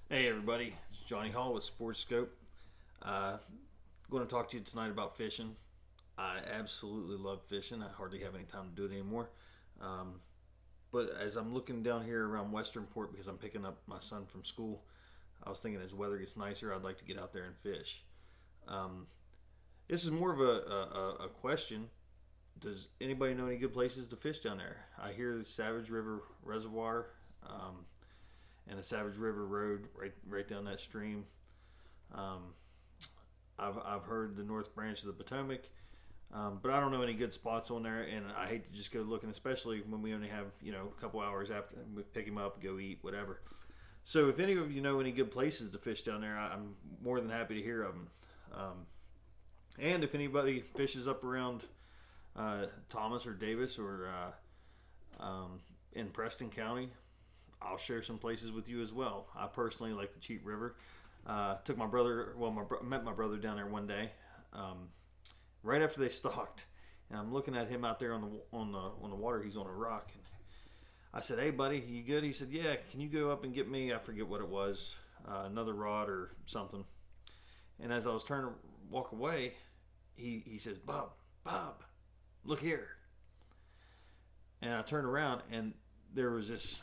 Hey everybody, it's Johnny Hall with Sports Scope. I'm going to talk to you tonight about fishing. I absolutely love fishing. I hardly have any time to do it anymore. Um, but as I'm looking down here around Westernport because I'm picking up my son from school, I was thinking as weather gets nicer, I'd like to get out there and fish. Um, this is more of a question. Does anybody know any good places to fish down there? I hear the Savage River Reservoir um, and the Savage River Road right down that stream. Um, I've heard the North Branch of the Potomac, but I don't know any good spots on there, and I hate to just go looking, especially when we only have a couple hours after we pick him up, go eat, whatever. So if any of you know any good places to fish down there, I'm more than happy to hear of them. And if anybody fishes up around Thomas or Davis or in Preston County, I'll share some places with you as well. I personally like the Cheat River. Took my brother. Well, met my brother down there one day, um, right after they stalked, and I'm looking at him out there on the water. He's on a rock, and I said, "Hey, buddy, you good?" He said, "Yeah. Can you go up and get me? I forget what it was, another rod or something." And as I was turning to walk away, he says, "Bob, look here." And I turned around, and there was this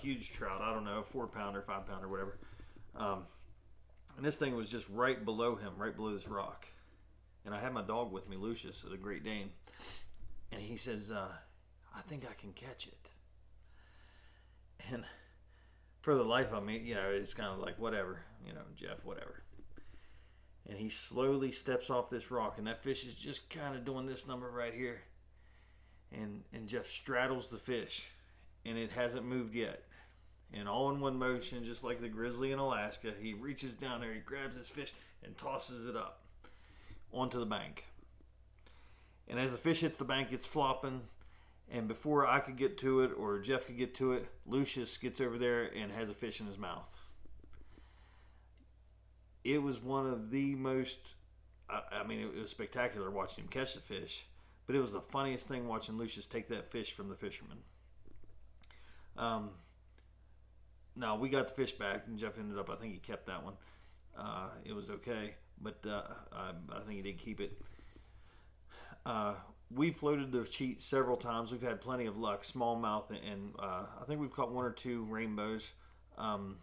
huge trout. I don't know, 4 pounder, 5 pounder, whatever. Um, and this thing was just right below him, right below this rock. And I had my dog with me, Lucius, the Great Dane. And he says, "I think I can catch it." And for the life of me, it's kind of like, whatever, Jeff, whatever. And he slowly steps off this rock, and that fish is just kind of doing this number right here. And Jeff straddles the fish, and it hasn't moved yet. And all in one motion, just like the grizzly in Alaska, he reaches down there, he grabs his fish, and tosses it up onto the bank. And as the fish hits the bank, it's flopping. And before I could get to it or Jeff could get to it, Lucius gets over there and has a fish in his mouth. It was one of the most, it was spectacular watching him catch the fish, but it was the funniest thing watching Lucius take that fish from the fisherman. Um, Now we got the fish back, and Jeff ended up. I think he kept that one. It was okay, but I think he did keep it. We floated the Cheat several times. We've had plenty of luck, smallmouth, and I think we've caught one or two rainbows. Um,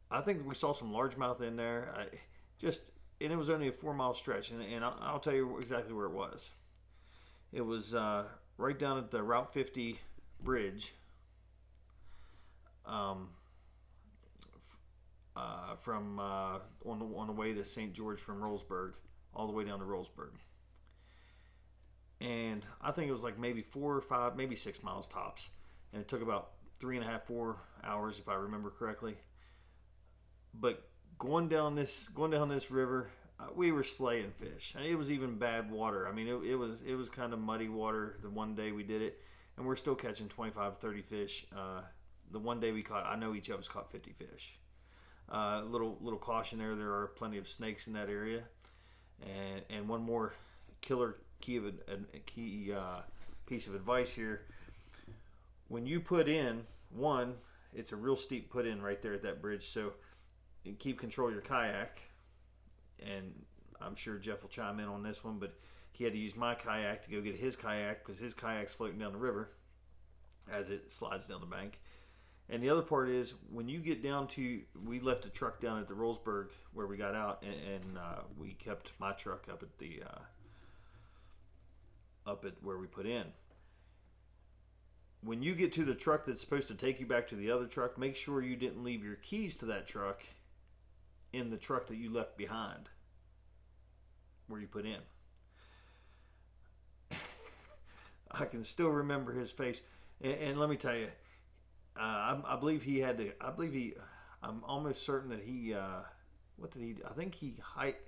I think we saw some largemouth in there. And it was only a 4 mile stretch, and I'll tell you exactly where it was. It was right down at the Route 50 bridge. Um, from on the way to St. George from Rollsburg, all the way down to Rollsburg. And I think it was like maybe 4 or 5, maybe 6 miles tops. And it took about 3.5, 4 hours if I remember correctly. But going down this river, we were slaying fish. And it was even bad water. I mean, it was kind of muddy water the one day we did it, and we're still catching 25, 30 fish. The one day we caught, I know each of us caught 50 fish. Little caution there. There are plenty of snakes in that area, and one more killer key piece of advice here. When you put in one, it's a real steep put in right there at that bridge. So you keep control of your kayak, and I'm sure Jeff will chime in on this one, but he had to use my kayak to go get his kayak because his kayak's floating down the river as it slides down the bank. And the other part is when you get down to, we left a truck down at the Rollsburg where we got out, and we kept my truck up at the up at where we put in. When you get to the truck that's supposed to take you back to the other truck, make sure you didn't leave your keys to that truck in the truck that you left behind where you put in. I can still remember his face, and let me tell you, I believe he had to. I'm almost certain that he. What did he do? I think he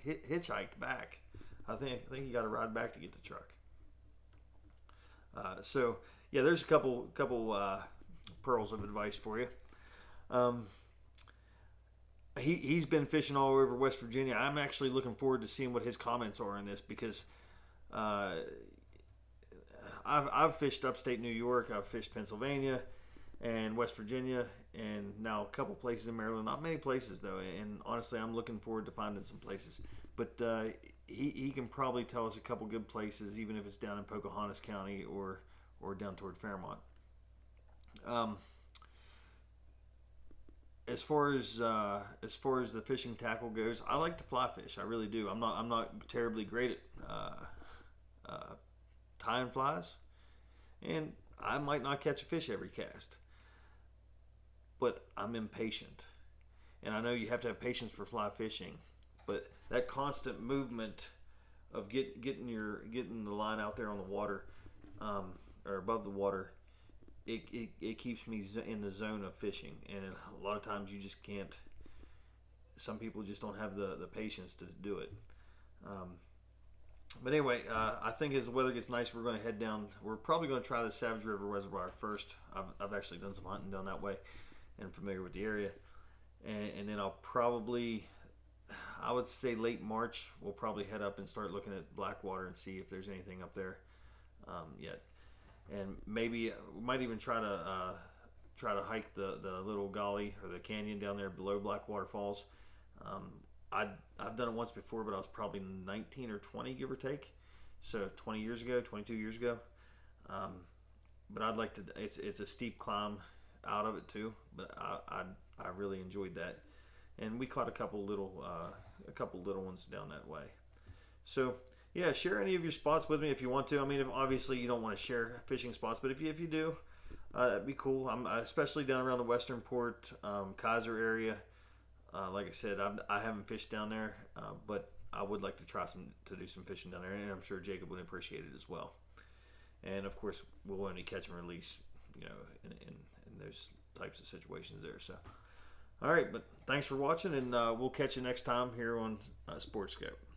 hitchhiked back. I think he got a ride back to get the truck. So yeah, there's a couple pearls of advice for you. Um, he's been fishing all over West Virginia. I'm actually looking forward to seeing what his comments are on this because uh, I've fished upstate New York. I've fished Pennsylvania. and West Virginia, and now a couple places in Maryland. Not many places though, and honestly, I'm looking forward to finding some places. But he can probably tell us a couple good places, even if it's down in Pocahontas County or down toward Fairmont. Um, as far as the fishing tackle goes, I like to fly fish. I really do. I'm not terribly great at tying flies, and I might not catch a fish every cast. But I'm impatient, and I know you have to have patience for fly fishing. But that constant movement of getting the line out there on the water, or above the water, it keeps me in the zone of fishing, and a lot of times you just can't. Some people just don't have the patience to do it. Um, but anyway, I think as the weather gets nice, we're going to head down. We're probably going to try the Savage River Reservoir first. I've actually done some hunting down that way and familiar with the area. And then I'll probably, I would say late March, we'll probably head up and start looking at Blackwater and see if there's anything up there yet. And maybe we might even try to hike the little gully or the canyon down there below Blackwater Falls. Um, I've done it once before, but I was probably 19 or 20, give or take. So 20 years ago, 22 years ago. But I'd like to. It's a steep climb out of it too, but I really enjoyed that, and we caught a couple little ones down that way. So yeah, share any of your spots with me if you want to. I mean, if, obviously you don't want to share fishing spots, but if you do, that'd be cool. I'm especially down around the Western Port, Kaiser area. Like I said, I haven't fished down there, but I would like to to do some fishing down there, and I'm sure Jacob would appreciate it as well. And of course, we'll only catch and release, in those types of situations there. So, all right, but thanks for watching, and we'll catch you next time here on Sportscope.